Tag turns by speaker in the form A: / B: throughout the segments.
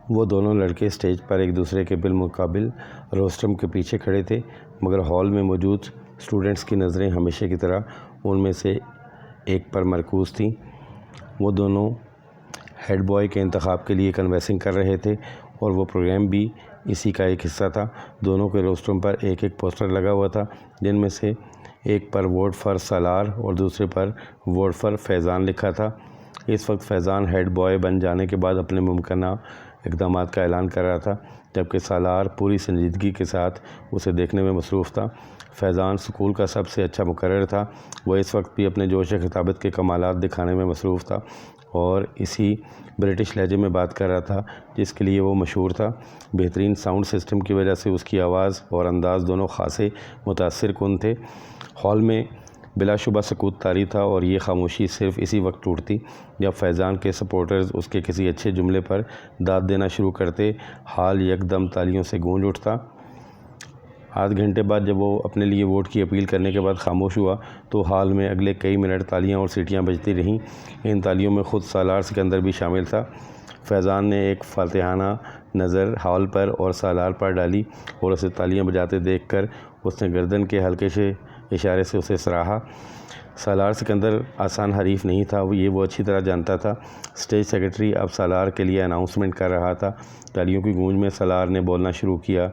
A: وہ دونوں لڑکے اسٹیج پر ایک دوسرے کے بالمقابل روسٹرم کے پیچھے کھڑے تھے، مگر ہال میں موجود اسٹوڈنٹس کی نظریں ہمیشہ کی طرح ان میں سے ایک پر مرکوز تھیں۔ وہ دونوں ہیڈ بوائے کے انتخاب کے لیے کنویسنگ کر رہے تھے اور وہ پروگرام بھی اسی کا ایک حصہ تھا۔ دونوں کے روسٹرم پر ایک ایک پوسٹر لگا ہوا تھا، جن میں سے ایک پر ووٹ فار سالار اور دوسرے پر ووٹ فار فیضان لکھا تھا۔ اس وقت فیضان ہیڈ بوائے بن جانے کے بعد اپنے ممکنہ اقدامات کا اعلان کر رہا تھا، جبکہ سالار پوری سنجیدگی کے ساتھ اسے دیکھنے میں مصروف تھا۔ فیضان اسکول کا سب سے اچھا مقرر تھا۔ وہ اس وقت بھی اپنے جوش خطابت کے کمالات دکھانے میں مصروف تھا اور اسی برٹش لہجے میں بات کر رہا تھا جس کے لیے وہ مشہور تھا۔ بہترین ساؤنڈ سسٹم کی وجہ سے اس کی آواز اور انداز دونوں خاصے متاثر کن تھے۔ ہال میں بلا شبہ سکوت طاری تھا اور یہ خاموشی صرف اسی وقت ٹوٹتی جب فیضان کے سپورٹرز اس کے کسی اچھے جملے پر داد دینا شروع کرتے۔ ہال یکدم تالیوں سے گونج اٹھتا۔ آدھ گھنٹے بعد جب وہ اپنے لیے ووٹ کی اپیل کرنے کے بعد خاموش ہوا تو ہال میں اگلے کئی منٹ تالیاں اور سیٹیاں بجتی رہیں۔ ان تالیوں میں خود سالار سکندر بھی شامل تھا۔ فیضان نے ایک فاتحانہ نظر ہال پر اور سالار پر ڈالی اور اسے تالیاں بجاتے دیکھ کر اس نے گردن کے ہلکے سے اشارے سے اسے سراہا۔ سالار سکندر آسان حریف نہیں تھا، یہ وہ اچھی طرح جانتا تھا۔ اسٹیج سیکرٹری اب سالار کے لیے اناؤنسمنٹ کر رہا تھا۔ تالیوں کی گونج میں سالار نے بولنا شروع کیا،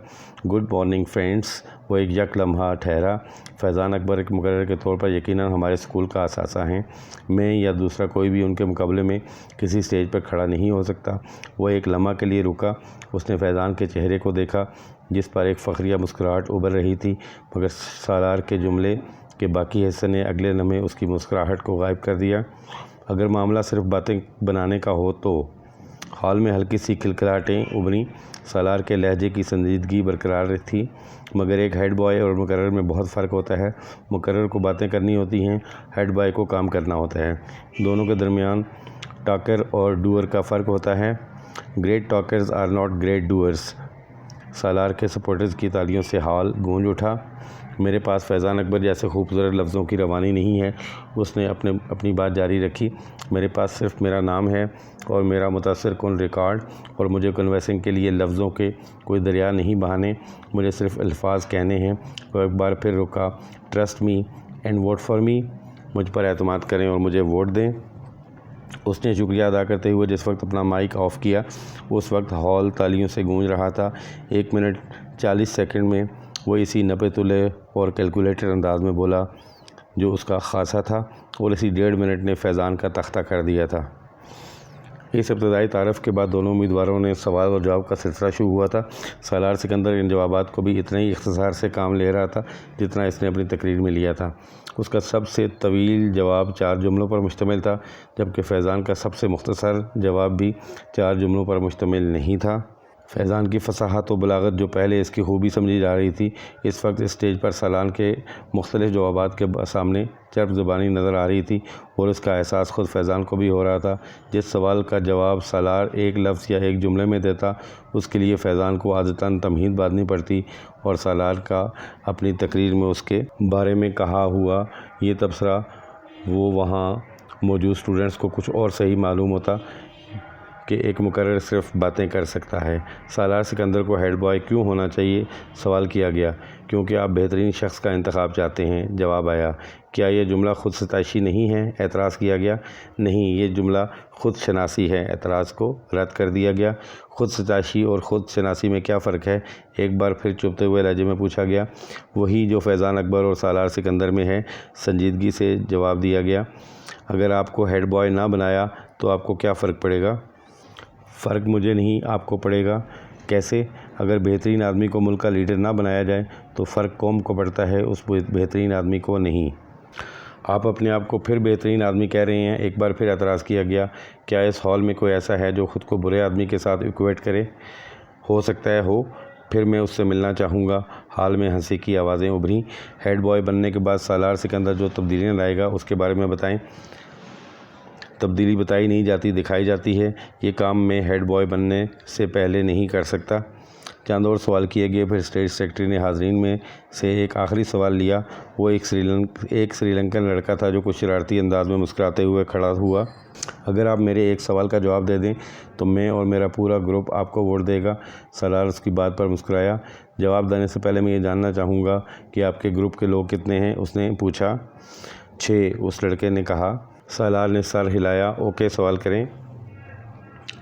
A: گڈ مارننگ فرینڈس۔ وہ ایک یک لمحہ ٹھہرا۔ فیضان اکبر ایک مقرر کے طور پر یقیناً ہمارے اسکول کا اثاثہ ہیں۔ میں یا دوسرا کوئی بھی ان کے مقابلے میں کسی اسٹیج پر کھڑا نہیں ہو سکتا۔ وہ ایک لمحہ کے لیے رکا۔ اس نے فیضان کے چہرے کو دیکھا جس پر ایک فخریہ مسکراہٹ ابھر رہی تھی، مگر سالار کے جملے کے باقی حصے نے اگلے لمحے اس کی مسکراہٹ کو غائب کر دیا۔ اگر معاملہ صرف باتیں بنانے کا ہو تو ہال میں ہلکی سی کھلکھلاہٹیں ابھریں۔ سالار کے لہجے کی سنجیدگی برقرار تھی، مگر ایک ہیڈ بوائے اور مقرر میں بہت فرق ہوتا ہے۔ مقرر کو باتیں کرنی ہوتی ہیں، ہیڈ بوائے کو کام کرنا ہوتا ہے۔ دونوں کے درمیان ٹاکر اور ڈوئر کا فرق ہوتا ہے۔ Great talkers are not great doers. Salar کے سپورٹرز کی تالیوں سے ہال گونج اٹھا۔ میرے پاس فیضان اکبر جیسے خوبصورت لفظوں کی روانی نہیں ہے، اس نے اپنی بات جاری رکھی۔ میرے پاس صرف میرا نام ہے اور میرا متاثر کن ریکارڈ، اور مجھے کنویسنگ کے لیے لفظوں کے کوئی دریا نہیں بہانے، مجھے صرف الفاظ کہنے ہیں۔ وہ ایک بار پھر رکا، trust me and vote for me. مجھ پر اعتماد کریں اور مجھے ووٹ دیں۔ اس نے شکریہ ادا کرتے ہوئے جس وقت اپنا مائک آف کیا، اس وقت ہال تالیوں سے گونج رہا تھا۔ 1 منٹ 40 سیکنڈ میں وہ اسی نپے تلے اور کیلکولیٹر انداز میں بولا جو اس کا خاصہ تھا، اور اسی 1.5 منٹ نے فیضان کا تختہ کر دیا تھا۔ اس ابتدائی تعارف کے بعد دونوں امیدواروں نے سوال اور جواب کا سلسلہ شروع ہوا تھا۔ سالار سکندر ان جوابات کو بھی اتنے ہی اختصار سے کام لے رہا تھا جتنا اس نے اپنی تقریر میں لیا تھا۔ اس کا سب سے طویل جواب 4 جملوں پر مشتمل تھا، جبکہ فیضان کا سب سے مختصر جواب بھی 4 جملوں پر مشتمل نہیں تھا۔ فیضان کی فصاحت و بلاغت جو پہلے اس کی خوبی سمجھی جا رہی تھی، اس وقت اسٹیج پر سالار کے مختلف جوابات کے سامنے چرب زبانی نظر آ رہی تھی، اور اس کا احساس خود فیضان کو بھی ہو رہا تھا۔ جس سوال کا جواب سالار ایک لفظ یا ایک جملے میں دیتا، اس کے لیے فیضان کو عادتاً تمہید باندھنی پڑتی، اور سالار کا اپنی تقریر میں اس کے بارے میں کہا ہوا یہ تبصرہ وہ وہاں موجود اسٹوڈنٹس کو کچھ اور صحیح معلوم ہوتا کہ ایک مقرر صرف باتیں کر سکتا ہے۔ سالار سکندر کو ہیڈ بوائے کیوں ہونا چاہیے؟ سوال کیا گیا۔ کیونکہ آپ بہترین شخص کا انتخاب چاہتے ہیں، جواب آیا۔ کیا یہ جملہ خود ستائشی نہیں ہے؟ اعتراض کیا گیا۔ نہیں، یہ جملہ خود شناسی ہے۔ اعتراض کو رد کر دیا گیا۔ خود ستائشی اور خود شناسی میں کیا فرق ہے؟ ایک بار پھر چبھتے ہوئے لہجے میں پوچھا گیا۔ وہی جو فیضان اکبر اور سالار سکندر میں ہے، سنجیدگی سے جواب دیا گیا۔ اگر آپ کو ہیڈ بوائے نہ بنایا تو آپ کو کیا فرق پڑے گا؟ فرق مجھے نہیں، آپ کو پڑے گا۔ کیسے؟ اگر بہترین آدمی کو ملک کا لیڈر نہ بنایا جائے تو فرق قوم کو پڑتا ہے، اس بہترین آدمی کو نہیں۔ آپ اپنے آپ کو پھر بہترین آدمی کہہ رہے ہیں۔ ایک بار پھر اعتراض کیا گیا۔ کیا اس ہال میں کوئی ایسا ہے جو خود کو برے آدمی کے ساتھ ایکویٹ کرے؟ ہو سکتا ہے ہو، پھر میں اس سے ملنا چاہوں گا۔ ہال میں ہنسی کی آوازیں ابھریں۔ ہیڈ بوائے بننے کے بعد سالار سکندر جو تبدیلیاں لائے گا اس کے بارے میں بتائیں۔ تبدیلی بتائی نہیں جاتی، دکھائی جاتی ہے۔ یہ کام میں ہیڈ بوائے بننے سے پہلے نہیں کر سکتا۔ چند اور سوال کیے گئے، پھر اسٹیج سیکرٹری نے حاضرین میں سے ایک آخری سوال لیا۔ وہ ایک سری لنکن لڑکا تھا جو کچھ شرارتی انداز میں مسکراتے ہوئے کھڑا ہوا۔ اگر آپ میرے ایک سوال کا جواب دے دیں تو میں اور میرا پورا گروپ آپ کو ووٹ دے گا۔ سالار اس کی بات پر مسکرایا۔ جواب دینے سے پہلے میں یہ جاننا چاہوں گا کہ آپ کے گروپ کے لوگ کتنے ہیں؟ اس نے پوچھا۔ 6، اس لڑکے نے کہا۔ سالار نے سر ہلایا۔ اوکے، سوال کریں۔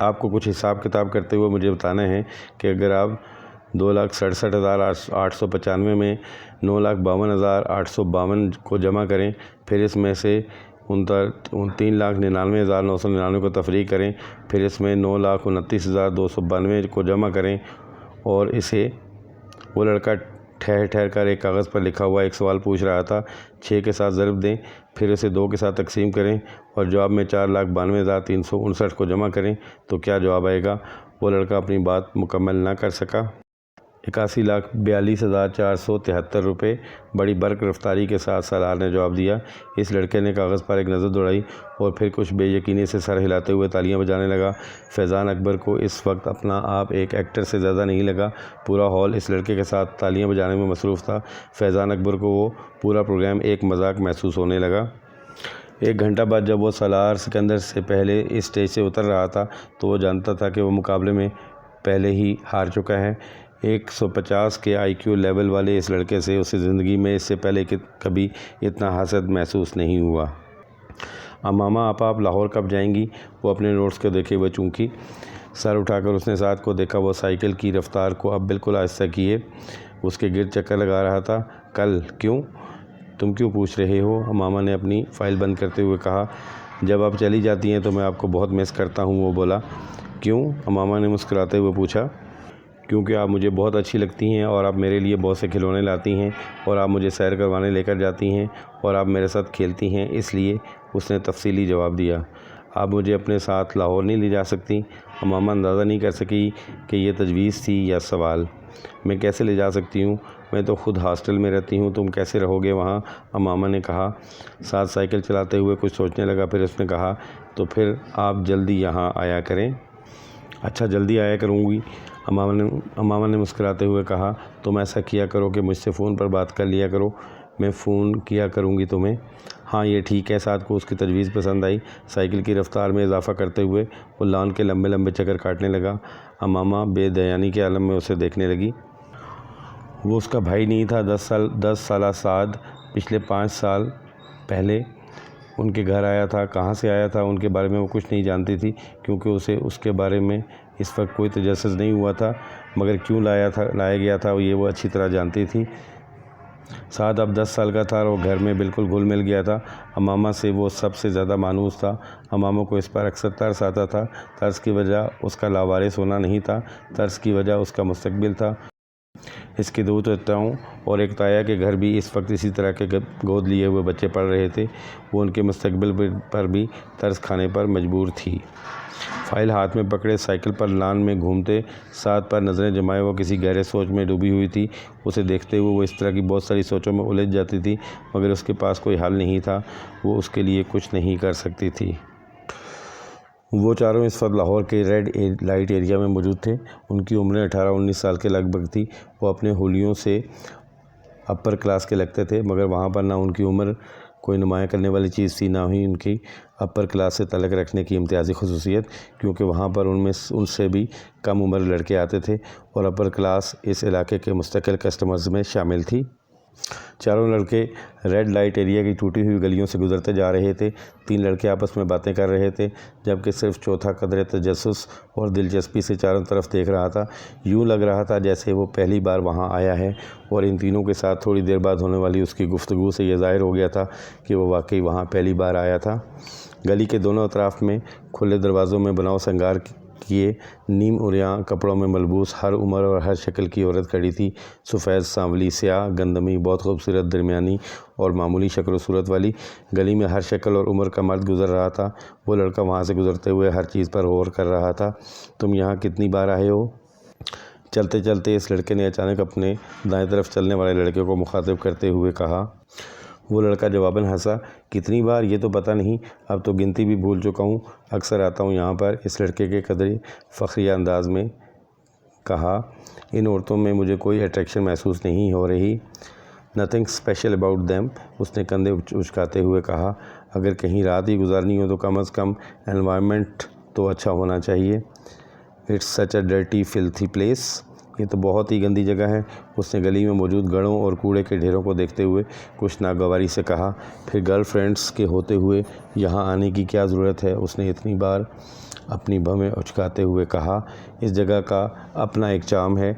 A: آپ کو کچھ حساب کتاب کرتے ہوئے مجھے بتانا ہے کہ اگر آپ 2,67,895 میں 9,52,852 کو جمع کریں، پھر اس میں سے 3,99,999 کو تفریق کریں، پھر اس میں 9,29,292 کو جمع کریں اور اسے وہ لڑکا ٹھہر کر ایک کاغذ پر لکھا ہوا ایک سوال پوچھ رہا تھا 6 کے ساتھ ضرب دیں، پھر اسے 2 کے ساتھ تقسیم کریں اور جواب میں 4,92,359 کو جمع کریں تو کیا جواب آئے گا؟ وہ لڑکا اپنی بات مکمل نہ کر سکا۔ 81,42,473 روپے، بڑی برق رفتاری کے ساتھ سالار نے جواب دیا۔ اس لڑکے نے کاغذ پر ایک نظر دوڑائی اور پھر کچھ بے یقینی سے سر ہلاتے ہوئے تالیاں بجانے لگا۔ فیضان اکبر کو اس وقت اپنا آپ ایک ایکٹر سے زیادہ نہیں لگا۔ پورا ہال اس لڑکے کے ساتھ تالیاں بجانے میں مصروف تھا۔ فیضان اکبر کو وہ پورا پروگرام ایک مذاق محسوس ہونے لگا۔ 1 گھنٹہ بعد جب وہ سالار سکندر سے پہلے اس اسٹیج سے اتر رہا تھا تو وہ جانتا تھا کہ وہ مقابلے میں پہلے ہی ہار چکا ہے۔ 150 کے IQ لیول والے اس لڑکے سے اسے زندگی میں اس سے پہلے کبھی اتنا حسد محسوس نہیں ہوا۔ ماما آپ لاہور کب جائیں گی؟ وہ اپنے نوٹس کو دیکھے ہوئے چونکی۔ سر اٹھا کر اس نے ساتھ کو دیکھا۔ وہ سائیکل کی رفتار کو اب بالکل آہستہ کیے اس کے گرد چکر لگا رہا تھا۔ کل؟ کیوں؟ تم کیوں پوچھ رہے ہو؟ ماما نے اپنی فائل بند کرتے ہوئے کہا۔ جب آپ چلی جاتی ہیں تو میں آپ کو بہت مس کرتا ہوں، وہ بولا۔ کیوں؟ ماما نے مسکراتے ہوئے پوچھا۔ کیونکہ آپ مجھے بہت اچھی لگتی ہیں اور آپ میرے لیے بہت سے کھلونے لاتی ہیں اور آپ مجھے سیر کروانے لے کر جاتی ہیں اور آپ میرے ساتھ کھیلتی ہیں، اس لیے، اس نے تفصیلی جواب دیا۔ آپ مجھے اپنے ساتھ لاہور نہیں لے جا سکتی؟ ماما اندازہ نہیں کر سکی کہ یہ تجویز تھی یا سوال۔ میں کیسے لے جا سکتی ہوں؟ میں تو خود ہاسٹل میں رہتی ہوں، تم کیسے رہو گے وہاں؟ ماما نے کہا۔ ساتھ سائیکل چلاتے ہوئے کچھ سوچنے لگا، پھر اس نے کہا، تو پھر آپ جلدی یہاں آیا کریں۔ اچھا، جلدی آیا کروں گی، ماما نے مسکراتے ہوئے کہا۔ تم ایسا کیا کرو کہ مجھ سے فون پر بات کر لیا کرو، میں فون کیا کروں گی تمہیں۔ ہاں، یہ ٹھیک ہے۔ ساتھ کو اس کی تجویز پسند آئی۔ سائیکل کی رفتار میں اضافہ کرتے ہوئے وہ لان کے لمبے لمبے چکر کاٹنے لگا۔ ماما بے دیانی کے عالم میں اسے دیکھنے لگی۔ وہ اس کا بھائی نہیں تھا۔ 10 سالہ سعد پچھلے 5 سال پہلے ان کے گھر آیا تھا۔ کہاں سے آیا تھا ان کے بارے میں وہ کچھ نہیں جانتی تھی کیونکہ اسے اس کے بارے میں اس وقت کوئی تجسس نہیں ہوا تھا، مگر کیوں لایا گیا تھا یہ وہ اچھی طرح جانتی تھی۔ سعد اب 10 سال کا تھا اور وہ گھر میں بالکل گھل مل گیا تھا۔ امامہ سے وہ سب سے زیادہ مانوس تھا۔ امامہ کو اس پر اکثر ترس آتا تھا۔ ترس کی وجہ اس کا لاوارث ہونا نہیں تھا، ترس کی وجہ اس کا مستقبل تھا۔ اس کے 2 چچاؤں اور ایک تایا کے گھر بھی اس وقت اسی طرح کے گود لیے ہوئے بچے پڑھ رہے تھے۔ وہ ان کے مستقبل پر بھی ترس کھانے پر مجبور تھی۔ فائل ہاتھ میں پکڑے سائیکل پر لان میں گھومتے ساتھ پر نظریں جمائے وہ کسی گہرے سوچ میں ڈوبی ہوئی تھی۔ اسے دیکھتے ہوئے وہ اس طرح کی بہت ساری سوچوں میں الجھ جاتی تھی، مگر اس کے پاس کوئی حل نہیں تھا۔ وہ اس کے لیے کچھ نہیں کر سکتی تھی۔ وہ چاروں اس وقت لاہور کے ریڈ لائٹ ایریا میں موجود تھے۔ ان کی عمریں 18-19 سال کے لگ بھگ تھی۔ وہ اپنے حلیوں سے اپر کلاس کے لگتے تھے، مگر وہاں پر نہ ان کی عمر کوئی نمایاں کرنے والی چیز تھی، نہ ہی ان کی اپر کلاس سے تعلق رکھنے کی امتیازی خصوصیت، کیونکہ وہاں پر ان سے بھی کم عمر لڑکے آتے تھے اور اپر کلاس اس علاقے کے مستقل کسٹمرز میں شامل تھی۔ چاروں لڑکے ریڈ لائٹ ایریا کی ٹوٹی ہوئی گلیوں سے گزرتے جا رہے تھے۔ 3 لڑکے آپس میں باتیں کر رہے تھے، جبکہ صرف چوتھا قدرے تجسس اور دلچسپی سے چاروں طرف دیکھ رہا تھا۔ یوں لگ رہا تھا جیسے وہ پہلی بار وہاں آیا ہے، اور ان تینوں کے ساتھ تھوڑی دیر بعد ہونے والی اس کی گفتگو سے یہ ظاہر ہو گیا تھا کہ وہ واقعی وہاں پہلی بار آیا تھا۔ گلی کے دونوں اطراف میں کھلے دروازوں میں بناؤ سنگار کیے نیم عریاں کپڑوں میں ملبوس ہر عمر اور ہر شکل کی عورت کھڑی تھی۔ سفید، سانولی، سیاہ، گندمی، بہت خوبصورت، درمیانی اور معمولی شکل و صورت والی۔ گلی میں ہر شکل اور عمر کا مرد گزر رہا تھا۔ وہ لڑکا وہاں سے گزرتے ہوئے ہر چیز پر غور کر رہا تھا۔ تم یہاں کتنی بار آئے ہو؟ چلتے چلتے اس لڑکے نے اچانک اپنے دائیں طرف چلنے والے لڑکے کو مخاطب کرتے ہوئے کہا۔ وہ لڑکا جواباً ہنسا۔ کتنی بار؟ یہ تو پتہ نہیں، اب تو گنتی بھی بھول چکا ہوں۔ اکثر آتا ہوں یہاں پر، اس لڑکے کے قدرے فخریہ انداز میں کہا ان عورتوں میں مجھے کوئی اٹریکشن محسوس نہیں ہو رہی. Nothing special about them. اس نے کندھے اچکاتے ہوئے کہا. اگر کہیں رات ہی گزارنی ہو تو کم از کم انوائرمنٹ تو اچھا ہونا چاہیے. It's such a dirty filthy place. یہ تو بہت ہی گندی جگہ ہے. اس نے گلی میں موجود گڑھوں اور کوڑے کے ڈھیروں کو دیکھتے ہوئے کچھ ناگواری سے کہا. پھر گرل فرینڈس کے ہوتے ہوئے یہاں آنے کی کیا ضرورت ہے؟ اس نے اتنی بار اپنی بھویں اچکاتے ہوئے کہا. اس جگہ کا اپنا ایک چارم ہے.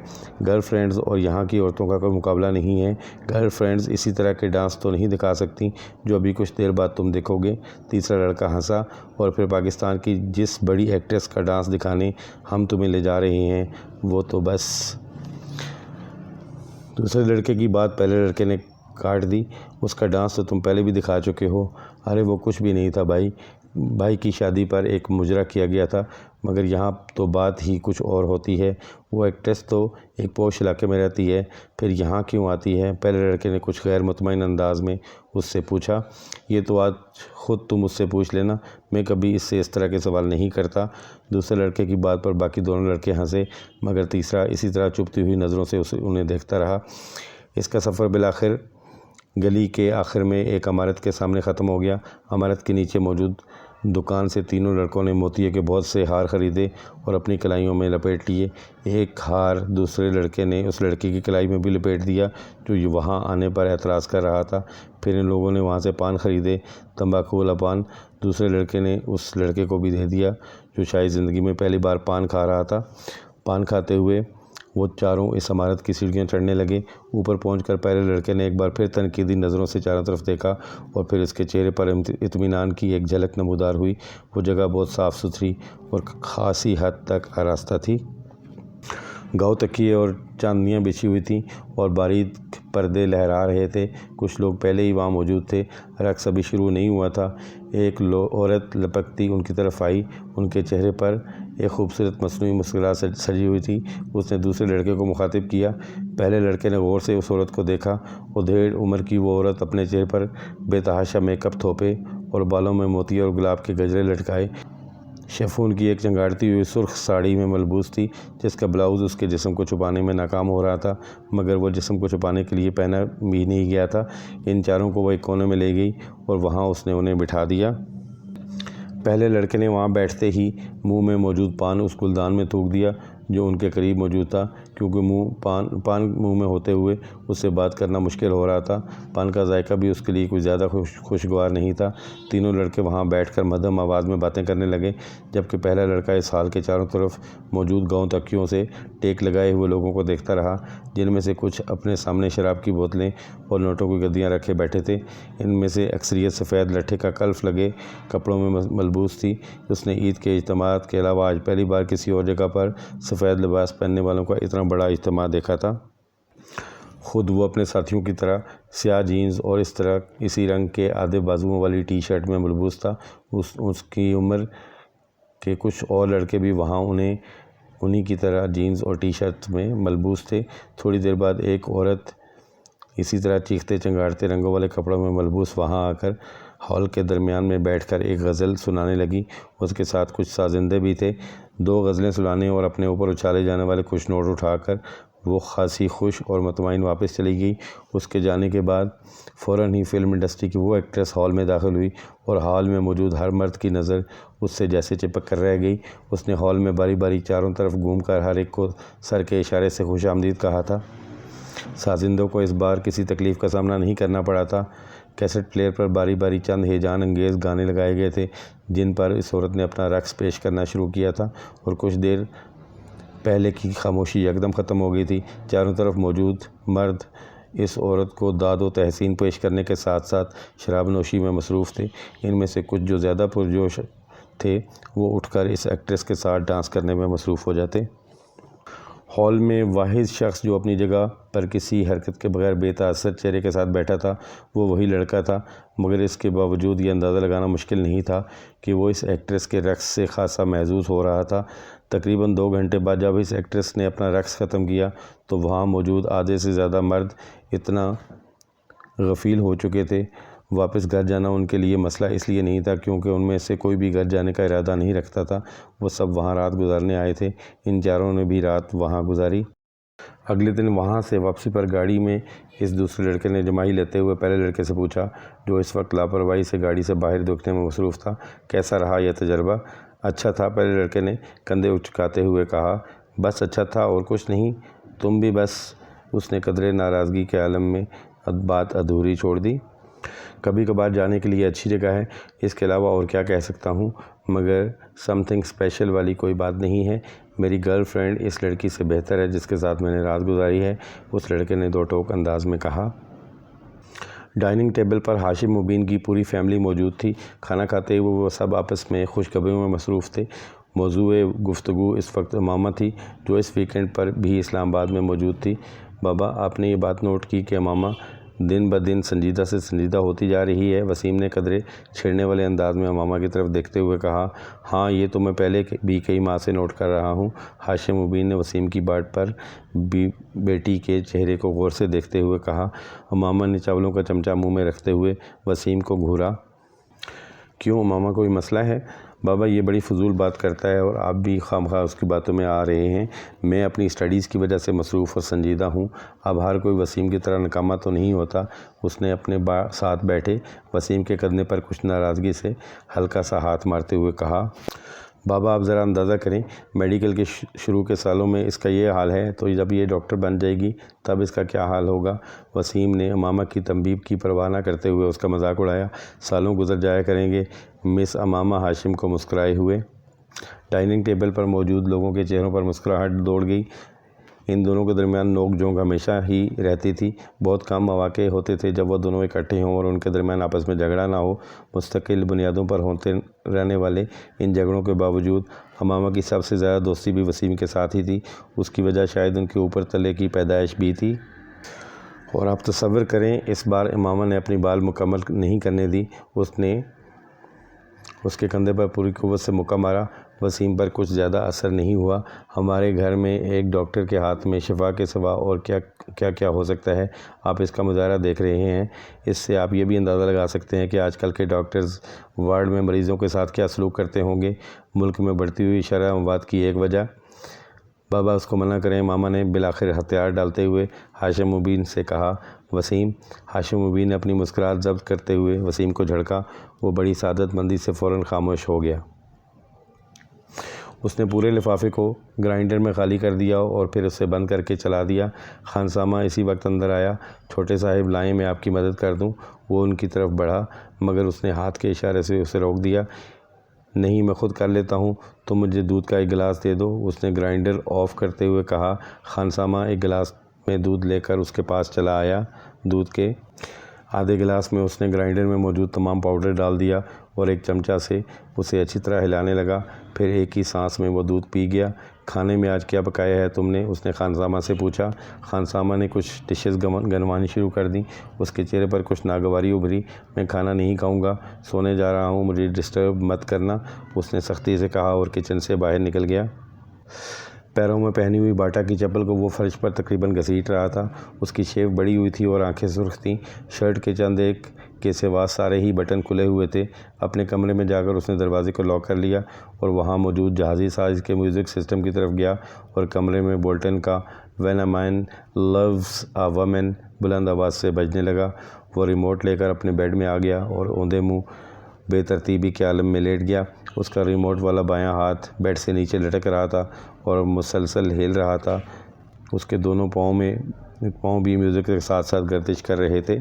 A: گرل فرینڈز اور یہاں کی عورتوں کا کوئی مقابلہ نہیں ہے. گرل فرینڈز اسی طرح کے ڈانس تو نہیں دکھا سکتی جو ابھی کچھ دیر بعد تم دیکھو گے. تیسرا لڑکا ہنسا. اور پھر پاکستان کی جس بڑی ایکٹریس کا ڈانس دکھانے ہم تمہیں لے جا رہے ہیں وہ تو بس. دوسرے لڑکے کی بات پہلے لڑکے نے کاٹ دی. اس کا ڈانس تو تم پہلے بھی دکھا چکے ہو. ارے وہ کچھ بھی نہیں تھا بھائی کی شادی پر ایک مجرا کیا گیا تھا. مگر یہاں تو بات ہی کچھ اور ہوتی ہے. وہ ایکٹریس تو ایک پوش علاقے میں رہتی ہے. پھر یہاں کیوں آتی ہے؟ پہلے لڑکے نے کچھ غیر مطمئن انداز میں اس سے پوچھا. یہ تو آج خود تم اس سے پوچھ لینا. میں کبھی اس سے اس طرح کے سوال نہیں کرتا. دوسرے لڑکے کی بات پر باقی دونوں لڑکے ہنسے مگر تیسرا اسی طرح چپتی ہوئی نظروں سے انہیں دیکھتا رہا. اس کا سفر بالآخر گلی کے آخر میں ایک عمارت کے سامنے ختم ہو گیا. عمارت کے نیچے موجود دکان سے تینوں لڑکوں نے موتیے کے بہت سے ہار خریدے اور اپنی کلائیوں میں لپیٹ لیے. ایک ہار دوسرے لڑکے نے اس لڑکی کی کلائی میں بھی لپیٹ دیا جو وہاں آنے پر اعتراض کر رہا تھا. پھر ان لوگوں نے وہاں سے پان خریدے. تمباکو والا پان دوسرے لڑکے نے اس لڑکے کو بھی دے دیا جو شاید زندگی میں پہلی بار پان کھا رہا تھا. پان کھاتے ہوئے وہ چاروں اس عمارت کی سیڑھیاں چڑھنے لگے. اوپر پہنچ کر پہلے لڑکے نے ایک بار پھر تنقیدی نظروں سے چاروں طرف دیکھا اور پھر اس کے چہرے پر اطمینان کی ایک جھلک نمودار ہوئی. وہ جگہ بہت صاف ستھری اور خاصی حد تک آراستہ تھی. گاؤ تکیے اور چاندنیاں بچھی ہوئی تھیں اور باریک پردے لہرا رہے تھے. کچھ لوگ پہلے ہی وہاں موجود تھے. رقص ابھی شروع نہیں ہوا تھا. ایک عورت لپکتی ان کی طرف آئی. ان کے چہرے پر ایک خوبصورت مصنوعی مسکراہٹ سجی ہوئی تھی. اس نے دوسرے لڑکے کو مخاطب کیا. پہلے لڑکے نے غور سے اس عورت کو دیکھا. ادھیڑ عمر کی وہ عورت اپنے چہرے پر بے تحاشا میک اپ تھوپے اور بالوں میں موتی اور گلاب کے گجرے لٹکائے. شیفون کی ایک چنگاڑتی ہوئی سرخ ساڑی میں ملبوس تھی جس کا بلاؤز اس کے جسم کو چھپانے میں ناکام ہو رہا تھا مگر وہ جسم کو چھپانے کے لیے پہنا بھی نہیں گیا تھا. ان چاروں کو وہ ایک کونے میں لے گئی اور وہاں اس نے انہیں بٹھا دیا. پہلے لڑکے نے وہاں بیٹھتے ہی منہ میں موجود پان اس گلدان میں تھوک دیا جو ان کے قریب موجود تھا کیونکہ پان منہ میں ہوتے ہوئے اس سے بات کرنا مشکل ہو رہا تھا. پان کا ذائقہ بھی اس کے لیے کچھ زیادہ خوشگوار نہیں تھا. تینوں لڑکے وہاں بیٹھ کر مدھم آواز میں باتیں کرنے لگے جبکہ پہلا لڑکا اس ہال کے چاروں طرف موجود گاؤں تکیوں سے ٹیک لگائے ہوئے لوگوں کو دیکھتا رہا جن میں سے کچھ اپنے سامنے شراب کی بوتلیں اور نوٹوں کی گدیاں رکھے بیٹھے تھے. ان میں سے اکثریت سفید لٹھے کا کلف لگے کپڑوں میں ملبوس تھی. اس نے عید کے اجتماعات کے علاوہ آج پہلی بار کسی اور جگہ پر سفید لباس پہننے والوں کا اتنا بڑا اجتماع دیکھا تھا. خود وہ اپنے ساتھیوں کی طرح سیاہ جینز اور اسی رنگ کے آدھے بازوؤں والی ٹی شرٹ میں ملبوس تھا. اس کی عمر کے کچھ اور لڑکے بھی وہاں انہی کی طرح جینز اور ٹی شرٹ میں ملبوس تھے. تھوڑی دیر بعد ایک عورت اسی طرح چیختے چنگاڑتے رنگوں والے کپڑوں میں ملبوس وہاں آ کر ہال کے درمیان میں بیٹھ کر ایک غزل سنانے لگی. اس کے ساتھ کچھ سازندے بھی تھے. 2 غزلیں سنانے اور اپنے اوپر اچھالے جانے والے کچھ نوٹ اٹھا کر وہ خاصی خوش اور مطمئن واپس چلی گئی. اس کے جانے کے بعد فوراً ہی فلم انڈسٹری کی وہ ایکٹریس ہال میں داخل ہوئی اور ہال میں موجود ہر مرد کی نظر اس سے جیسے چپک کر رہ گئی. اس نے ہال میں باری باری چاروں طرف گھوم کر ہر ایک کو سر کے اشارے سے خوش آمدید کہا تھا. سازندوں کو اس بار کسی تکلیف کا سامنا نہیں کرنا پڑا تھا. کیسٹ پلیئر پر باری باری چند ہیجان انگیز گانے لگائے گئے تھے جن پر اس عورت نے اپنا رقص پیش کرنا شروع کیا تھا اور کچھ دیر پہلے کی خاموشی یکدم ختم ہو گئی تھی. چاروں طرف موجود مرد اس عورت کو داد و تحسین پیش کرنے کے ساتھ ساتھ شراب نوشی میں مصروف تھے. ان میں سے کچھ جو زیادہ پرجوش تھے وہ اٹھ کر اس ایکٹریس کے ساتھ ڈانس کرنے میں مصروف ہو جاتے. ہال میں واحد شخص جو اپنی جگہ پر کسی حرکت کے بغیر بے تاثر چہرے کے ساتھ بیٹھا تھا وہ وہی لڑکا تھا مگر اس کے باوجود یہ اندازہ لگانا مشکل نہیں تھا کہ وہ اس ایکٹریس کے رقص سے خاصا محظوظ ہو رہا تھا. تقریباً 2 گھنٹے بعد جب اس ایکٹریس نے اپنا رقص ختم کیا تو وہاں موجود آدھے سے زیادہ مرد اتنا غفیل ہو چکے تھے واپس گھر جانا ان کے لیے مسئلہ اس لیے نہیں تھا کیونکہ ان میں سے کوئی بھی گھر جانے کا ارادہ نہیں رکھتا تھا، وہ سب وہاں رات گزارنے آئے تھے۔ ان چاروں نے بھی رات وہاں گزاری۔ اگلے دن وہاں سے واپسی پر گاڑی میں اس دوسرے لڑکے نے جمائی لیتے ہوئے پہلے لڑکے سے پوچھا، جو اس وقت لاپرواہی سے گاڑی سے باہر دیکھنے میں مصروف تھا، کیسا رہا یہ تجربہ؟ اچھا تھا، پہلے لڑکے نے کندھے اچکاتے ہوئے کہا۔ بس اچھا تھا اور کچھ نہیں؟ تم بھی بس؟ اس نے قدرے ناراضگی کے عالم میں بات ادھوری چھوڑ دی۔ کبھی کبھار جانے کے لیے اچھی جگہ ہے، اس کے علاوہ اور کیا کہہ سکتا ہوں، مگر سم تھنگ اسپیشل والی کوئی بات نہیں ہے۔ میری گرل فرینڈ اس لڑکی سے بہتر ہے جس کے ساتھ میں نے رات گزاری ہے، اس لڑکے نے دو ٹوک انداز میں کہا۔ ڈائننگ ٹیبل پر ہاشم مبین کی پوری فیملی موجود تھی۔ کھانا کھاتے ہوئے وہ سب آپس میں خوشخبریوں میں مصروف تھے۔ موضوع گفتگو اس وقت امامہ تھی، جو اس ویکینڈ پر بھی اسلام آباد میں موجود تھی۔ بابا، آپ نے یہ بات نوٹ کی کہ امامہ دن بدن سنجیدہ سے سنجیدہ ہوتی جا رہی ہے؟ وسیم نے قدرے چھیڑنے والے انداز میں امامہ کی طرف دیکھتے ہوئے کہا۔ ہاں، یہ تو میں پہلے بھی کئی ماہ سے نوٹ کر رہا ہوں۔ ہاشم مبین نے وسیم کی بات پر بیٹی کے چہرے کو غور سے دیکھتے ہوئے کہا۔ امامہ نے چاولوں کا چمچہ منہ میں رکھتے ہوئے وسیم کو گھورا۔ کیوں امامہ، کوئی مسئلہ ہے؟ بابا، یہ بڑی فضول بات کرتا ہے اور آپ بھی خواہ اس کی باتوں میں آ رہے ہیں۔ میں اپنی اسٹڈیز کی وجہ سے مصروف اور سنجیدہ ہوں۔ اب ہر کوئی وسیم کی طرح نکامہ تو نہیں ہوتا۔ اس نے اپنے ساتھ بیٹھے وسیم کے کندھے پر کچھ ناراضگی سے ہلکا سا ہاتھ مارتے ہوئے کہا۔ بابا، آپ ذرا اندازہ کریں، میڈیکل کے شروع کے سالوں میں اس کا یہ حال ہے تو جب یہ ڈاکٹر بن جائے گی تب اس کا کیا حال ہوگا؟ وسیم نے امامہ کی تنبیہ کی پرواہ نہ کرتے ہوئے اس کا مذاق اڑایا۔ سالوں گزر جایا کریں گے۔ مس امامہ ہاشم کو مسکرائے ہوئے ڈائننگ ٹیبل پر موجود لوگوں کے چہروں پر مسکراہٹ دوڑ گئی۔ ان دونوں کے درمیان نوک جھونک ہمیشہ ہی رہتی تھی۔ بہت کم مواقع ہوتے تھے جب وہ دونوں اکٹھے ہوں اور ان کے درمیان آپس میں جھگڑا نہ ہو۔ مستقل بنیادوں پر ہوتے رہنے والے ان جھگڑوں کے باوجود امامہ کی سب سے زیادہ دوستی بھی وسیم کے ساتھ ہی تھی۔ اس کی وجہ شاید ان کے اوپر تلے کی پیدائش بھی تھی۔ اور آپ تصور کریں، اس بار امامہ نے اپنی بال مکمل نہیں کرنے دی۔ اس نے اس کے کندھے پر پوری قوت سے مکہ مارا۔ وسیم پر کچھ زیادہ اثر نہیں ہوا۔ ہمارے گھر میں ایک ڈاکٹر کے ہاتھ میں شفا کے سوا اور کیا ہو سکتا ہے؟ آپ اس کا مظاہرہ دیکھ رہے ہیں۔ اس سے آپ یہ بھی اندازہ لگا سکتے ہیں کہ آج کل کے ڈاکٹرز وارڈ میں مریضوں کے ساتھ کیا سلوک کرتے ہوں گے۔ ملک میں بڑھتی ہوئی شرح اموات کی ایک وجہ۔ بابا، اس کو منع کریں، امامہ نے بالآخر ہتھیار ڈالتے ہوئے ہاشم مبین سے کہا۔ وسیم، ہاشم مبین نے اپنی مسکراہٹ ضبط کرتے ہوئے وسیم کو جھڑکا۔ وہ بڑی سعادت مندی سے فوراً خاموش ہو گیا۔ اس نے پورے لفافے کو گرائنڈر میں خالی کر دیا اور پھر اسے بند کر کے چلا دیا۔ خانسامہ اسی وقت اندر آیا۔ چھوٹے صاحب لائیں، میں آپ کی مدد کر دوں؟ وہ ان کی طرف بڑھا مگر اس نے ہاتھ کے اشارے سے اسے روک دیا۔ نہیں، میں خود کر لیتا ہوں، تم مجھے دودھ کا ایک گلاس دے دو، اس نے گرائنڈر آف کرتے ہوئے کہا۔ خانسامہ ایک گلاس میں دودھ لے کر اس کے پاس چلا آیا۔ دودھ کے آدھے گلاس میں اس نے گرائنڈر میں موجود تمام پاؤڈر ڈال دیا اور ایک چمچہ سے اسے اچھی طرح ہلانے لگا۔ پھر ایک ہی سانس میں وہ دودھ پی گیا۔ کھانے میں آج کیا پکایا ہے تم نے؟ اس نے خانسامہ سے پوچھا۔ خانسامہ نے کچھ ڈشز گنوانی شروع کر دیں۔ اس کے چہرے پر کچھ ناگواری ابھری۔ میں کھانا نہیں کھاؤں گا، سونے جا رہا ہوں، مجھے ڈسٹرب مت کرنا، اس نے سختی سے کہا اور کچن سے باہر نکل گیا۔ پیروں میں پہنی ہوئی باٹا کی چپل کو وہ فرش پر تقریباً گھسیٹ رہا تھا۔ اس کی شیو بڑی ہوئی تھی اور آنکھیں سرخ تھیں۔ شرٹ کے چند ایک کے سوا سارے ہی بٹن کھلے ہوئے تھے۔ اپنے کمرے میں جا کر اس نے دروازے کو لاک کر لیا اور وہاں موجود جہازی ساز کے میوزک سسٹم کی طرف گیا اور کمرے میں بولٹن کا "when a man loves a woman" بلند آواز سے بجنے لگا۔ وہ ریموٹ لے کر اپنے بیڈ میں آ گیا اور اوندھے منہ بے ترتیبی کے عالم میں لیٹ گیا۔ اس کا ریموٹ والا بایاں ہاتھ بیڈ سے نیچے لٹک رہا تھا اور مسلسل ہل رہا تھا۔ اس کے دونوں پاؤں بھی میوزک کے ساتھ ساتھ گردش کر رہے تھے۔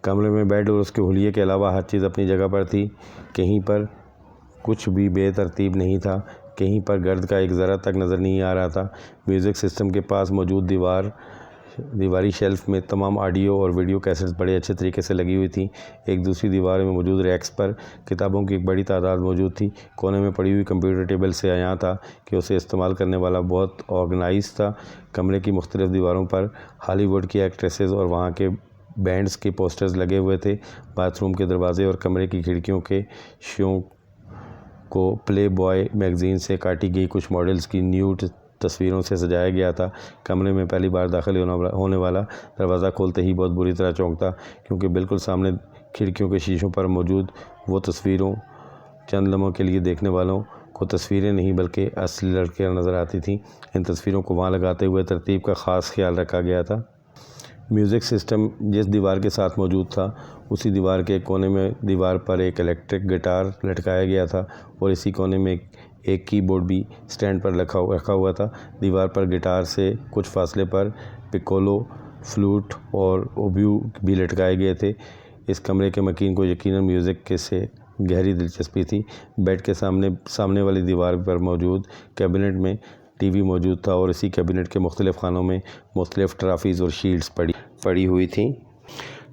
A: کمرے میں بیڈ اور اس کے حلیے کے علاوہ ہر چیز اپنی جگہ پر تھی۔ کہیں پر کچھ بھی بے ترتیب نہیں تھا، کہیں پر گرد کا ایک ذرہ تک نظر نہیں آ رہا تھا۔ میوزک سسٹم کے پاس موجود دیواری شیلف میں تمام آڈیو اور ویڈیو کیسٹس بڑے اچھے طریقے سے لگی ہوئی تھیں۔ ایک دوسری دیوار میں موجود ریکس پر کتابوں کی ایک بڑی تعداد موجود تھی۔ کونے میں پڑی ہوئی کمپیوٹر ٹیبل سے عیاں تھا کہ اسے استعمال کرنے والا بہت آرگنائز تھا۔ کمرے کی مختلف دیواروں پر ہالی ووڈ کی ایکٹریسز اور وہاں کے بینڈز کے پوسٹرز لگے ہوئے تھے۔ باتھ روم کے دروازے اور کمرے کی کھڑکیوں کے شیشوں کو پلے بوائے میگزین سے کاٹی گئی کچھ ماڈلز کی نیوڈ تصویروں سے سجایا گیا تھا۔ کمرے میں پہلی بار داخل ہونے والا دروازہ کھولتے ہی بہت بری طرح چونکا کیونکہ بالکل سامنے کھڑکیوں کے شیشوں پر موجود وہ تصویروں چند لمحوں کے لیے دیکھنے والوں کو تصویریں نہیں بلکہ اصلی لڑکیاں نظر آتی تھیں۔ ان تصویروں کو وہاں لگاتے ہوئے ترتیب کا خاص خیال رکھا گیا تھا۔ میوزک سسٹم جس دیوار کے ساتھ موجود تھا اسی دیوار کے ایک کونے میں دیوار پر ایک الیکٹرک گٹار لٹکایا گیا تھا اور اسی کونے میں ایک کی بورڈ بھی سٹینڈ پر رکھا ہوا تھا۔ دیوار پر گٹار سے کچھ فاصلے پر پکولو، فلوٹ اور اوبیو بھی لٹکائے گئے تھے۔ اس کمرے کے مکین کو یقیناً میوزک کے سے گہری دلچسپی تھی۔ بیڈ کے سامنے والی دیوار پر موجود کیبنٹ میں ٹی وی موجود تھا اور اسی کیبنٹ کے مختلف خانوں میں مختلف ٹرافیز اور شیلڈز پڑی ہوئی تھیں۔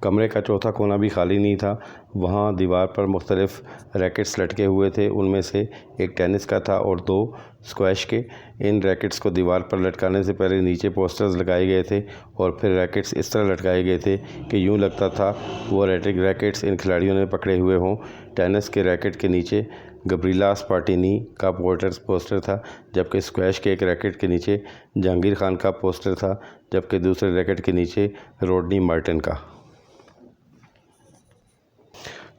A: کمرے کا چوتھا کونا بھی خالی نہیں تھا۔ وہاں دیوار پر مختلف ریکٹس لٹکے ہوئے تھے۔ ان میں سے ایک ٹینس کا تھا اور 2 اسکواش کے۔ ان ریکٹس کو دیوار پر لٹکانے سے پہلے نیچے پوسٹرز لگائے گئے تھے اور پھر ریکٹس اس طرح لٹکائے گئے تھے کہ یوں لگتا تھا وہ ریکٹس ان کھلاڑیوں نے پکڑے ہوئے ہوں۔ ٹینس کے ریکٹ کے نیچے گبریلا اسپارٹینی کا پوسٹر تھا، جبکہ اسکواش کے ایک ریکٹ کے نیچے جہانگیر خان کا پوسٹر تھا، جبکہ دوسرے ریکٹ کے نیچے روڈنی مارٹن کا۔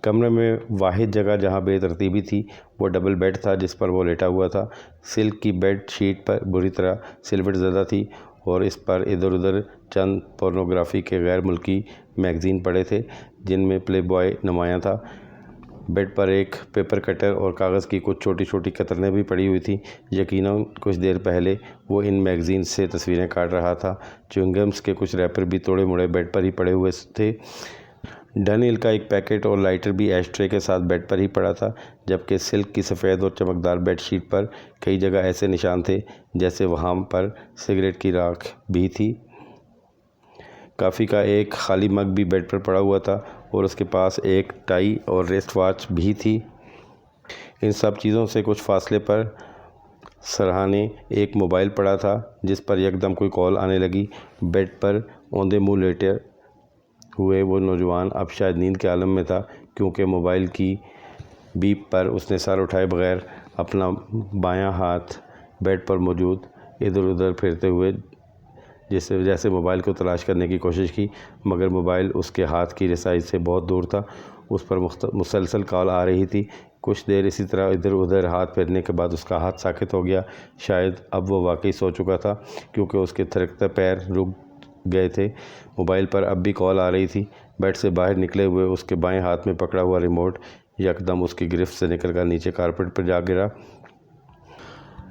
A: کمرے میں واحد جگہ جہاں بے ترتیبی تھی وہ ڈبل بیڈ تھا جس پر وہ لیٹا ہوا تھا۔ سلک کی بیڈ شیٹ پر بری طرح سلوٹ زدہ تھی اور اس پر ادھر ادھر چند پورنوگرافی کے غیر ملکی میگزین پڑے تھے جن میں پلے بوائے نمایاں تھا۔ بیڈ پر ایک پیپر کٹر اور کاغذ کی کچھ چھوٹی چھوٹی قطریں بھی پڑی ہوئی تھیں۔ یقیناً کچھ دیر پہلے وہ ان میگزین سے تصویریں کاٹ رہا تھا۔ چیونگمز کے کچھ ریپر بھی توڑے مڑے بیڈ پر ہی پڑے ہوئے تھے۔ ڈن ہل کا ایک پیکٹ اور لائٹر بھی ایش ٹرے کے ساتھ بیڈ پر ہی پڑا تھا، جبکہ سلک کی سفید اور چمکدار بیڈ شیٹ پر کئی جگہ ایسے نشان تھے جیسے وہاں پر سگریٹ کی راکھ بھی تھی۔ کافی کا ایک خالی مگ بھی بیڈ پر پڑا ہوا تھا اور اس کے پاس ایک ٹائی اور ریسٹ واچ بھی تھی۔ ان سب چیزوں سے کچھ فاصلے پر سرہانے ایک موبائل پڑا تھا جس پر یکدم کوئی کال آنے لگی۔ بیڈ پر اوندھے منہ لیٹے ہوئے وہ نوجوان اب شاید نیند کے عالم میں تھا، کیونکہ موبائل کی بیپ پر اس نے سر اٹھائے بغیر اپنا بایاں ہاتھ بیڈ پر موجود ادھر ادھر پھیرتے ہوئے جیسے موبائل کو تلاش کرنے کی کوشش کی، مگر موبائل اس کے ہاتھ کی رسائی سے بہت دور تھا۔ اس پر مسلسل کال آ رہی تھی۔ کچھ دیر اسی طرح ادھر ادھر ہاتھ پھیرنے کے بعد اس کا ہاتھ ساکت ہو گیا۔ شاید اب وہ واقعی سو چکا تھا، کیونکہ اس کے تھرکتے پیر رک گئے تھے۔ موبائل پر اب بھی کال آ رہی تھی۔ بیڈ سے باہر نکلے ہوئے اس کے بائیں ہاتھ میں پکڑا ہوا ریموٹ یکدم اس کی گرفت سے نکل کر نیچے کارپیٹ پر جا گرا۔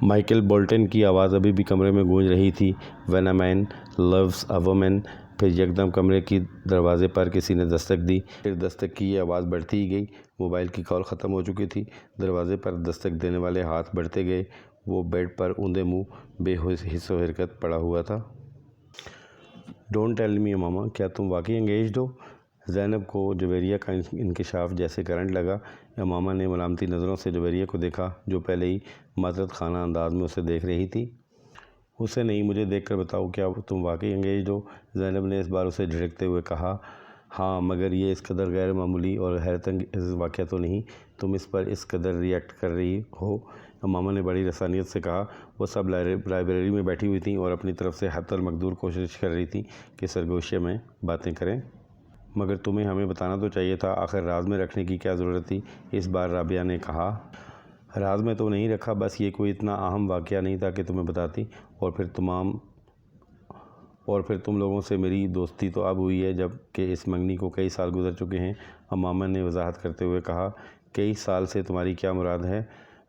A: مائیکل بولٹن کی آواز ابھی بھی کمرے میں گونج رہی تھی، "When a man loves a woman"۔ پھر یکدم کمرے کی دروازے پر کسی نے دستک دی۔ پھر دستک کی یہ آواز بڑھتی ہی گئی۔ موبائل کی کال ختم ہو چکی تھی۔ دروازے پر دستک دینے والے ہاتھ بڑھتے گئے۔ وہ بیڈ پر اوندھے منہ بے حس و حرکت پڑا ہوا تھا۔ "ڈونٹ ٹیل می اماما، کیا تم واقعی انگیجڈ ہو؟" زینب کو جویریہ کا انکشاف جیسے کرنٹ لگا۔ اماما نے ملامتی نظروں سے جویریہ کو دیکھا جو پہلے ہی معذرت خانہ انداز میں اسے دیکھ رہی تھی۔ "اسے نہیں، مجھے دیکھ کر بتاؤ، کیا تم واقعی انگیجڈ ہو؟" زینب نے اس بار اسے جھڑکتے ہوئے کہا۔ "ہاں، مگر یہ اس قدر غیر معمولی اور حیرت انگیز واقعہ تو نہیں، تم اس پر اس قدر ری ایکٹ کر رہی ہو"۔ اماما نے بڑی رسانیت سے کہا۔ وہ سب لائبریری میں بیٹھی ہوئی تھیں اور اپنی طرف سے حتی المقدور کوشش کر رہی تھیں کہ سرگوشے میں باتیں کریں۔ "مگر تمہیں ہمیں بتانا تو چاہیے تھا، آخر راز میں رکھنے کی کیا ضرورت تھی؟" اس بار رابعہ نے کہا۔ "راز میں تو نہیں رکھا، بس یہ کوئی اتنا اہم واقعہ نہیں تھا کہ تمہیں بتاتی، اور پھر تم لوگوں سے میری دوستی تو اب ہوئی ہے جب کہ اس منگنی کو کئی سال گزر چکے ہیں"۔ اماما نے وضاحت کرتے ہوئے کہا۔ "کئی سال سے تمہاری کیا مراد ہے؟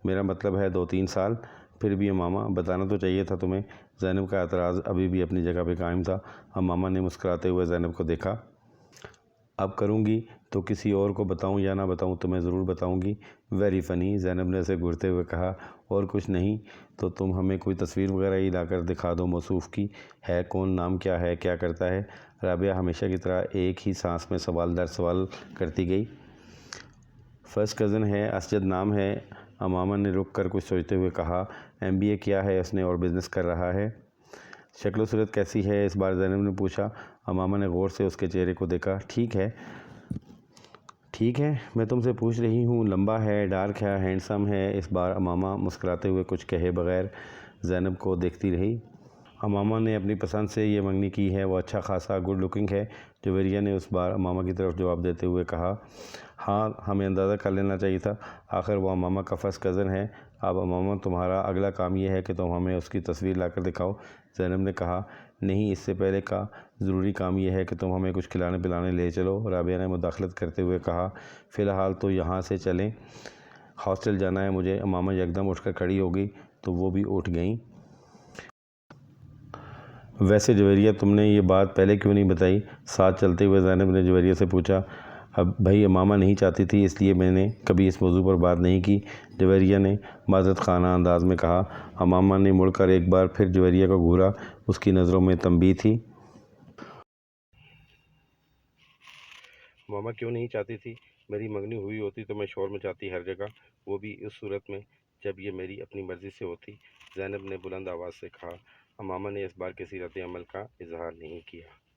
A: میرا مطلب ہے 2-3 سال"۔ "پھر بھی اماما، بتانا تو چاہیے تھا تمہیں"۔ زینب کا اعتراض ابھی بھی اپنی جگہ پہ قائم تھا۔ اماما نے مسکراتے ہوئے زینب کو دیکھا۔ "اب کروں گی تو کسی اور کو بتاؤں یا نہ بتاؤں، تمہیں ضرور بتاؤں گی"۔ "ویری فنی"، زینب نے اسے گھورتے ہوئے کہا۔ "اور کچھ نہیں تو تم ہمیں کوئی تصویر وغیرہ ہی لا کر دکھا دو، موصوف کی ہے کون، نام کیا ہے، کیا کرتا ہے"۔ رابعہ ہمیشہ کی طرح ایک ہی سانس میں سوال در سوال کرتی گئی۔ "فرسٹ کزن ہے، اسجد نام ہے"۔ اماما نے رک کر کچھ سوچتے ہوئے کہا۔ "MBA کیا ہے اس نے اور بزنس کر رہا ہے"۔ "شکل و صورت کیسی ہے"، اس بار زینب نے پوچھا۔ اماما نے غور سے اس کے چہرے کو دیکھا۔ "ٹھیک ہے"۔ "ٹھیک ہے، میں تم سے پوچھ رہی ہوں، لمبا ہے، ڈارک ہے، ہینڈسم ہے"۔ اس بار اماما مسکراتے ہوئے کچھ کہے بغیر زینب کو دیکھتی رہی۔ امامہ نے اپنی پسند سے یہ منگنی کی ہے، وہ اچھا خاصا گڈ لکنگ ہے۔ جویریہ نے اس بار امامہ کی طرف جواب دیتے ہوئے کہا، ہاں ہمیں اندازہ کر لینا چاہیے تھا، آخر وہ امامہ کا فرسٹ کزن ہے۔ اب امامہ تمہارا اگلا کام یہ ہے کہ تم ہمیں اس کی تصویر لا کر دکھاؤ۔ زینب نے کہا، نہیں، اس سے پہلے کا ضروری کام یہ ہے کہ تم ہمیں کچھ کھلانے پلانے لے چلو۔ رابعہ نے مداخلت کرتے ہوئے کہا، فی الحال تو یہاں سے چلیں، ہاسٹل جانا ہے مجھے۔ امامہ یکدم اٹھ کر کھڑی ہو گئی تو وہ بھی اٹھ گئیں۔ ویسے جویریہ، تم نے یہ بات پہلے کیوں نہیں بتائی؟ ساتھ چلتے ہوئے زینب نے جویریہ سے پوچھا۔ اب بھائی امامہ نہیں چاہتی تھی، اس لیے میں نے کبھی اس موضوع پر بات نہیں کی، جویریہ نے معذرت خانہ انداز میں کہا۔ امامہ نے مڑ کر ایک بار پھر جویریہ کو گھورا، اس کی نظروں میں تنبیہ تھی۔ امامہ کیوں نہیں چاہتی تھی؟ میری منگنی ہوئی ہوتی تو میں شور مچاتی ہر جگہ، وہ بھی اس صورت میں جب یہ میری اپنی مرضی سے ہوتی، زینب نے بلند آواز سے کہا۔ امامہ نے اس بار کسی رد عمل کا اظہار نہیں کیا۔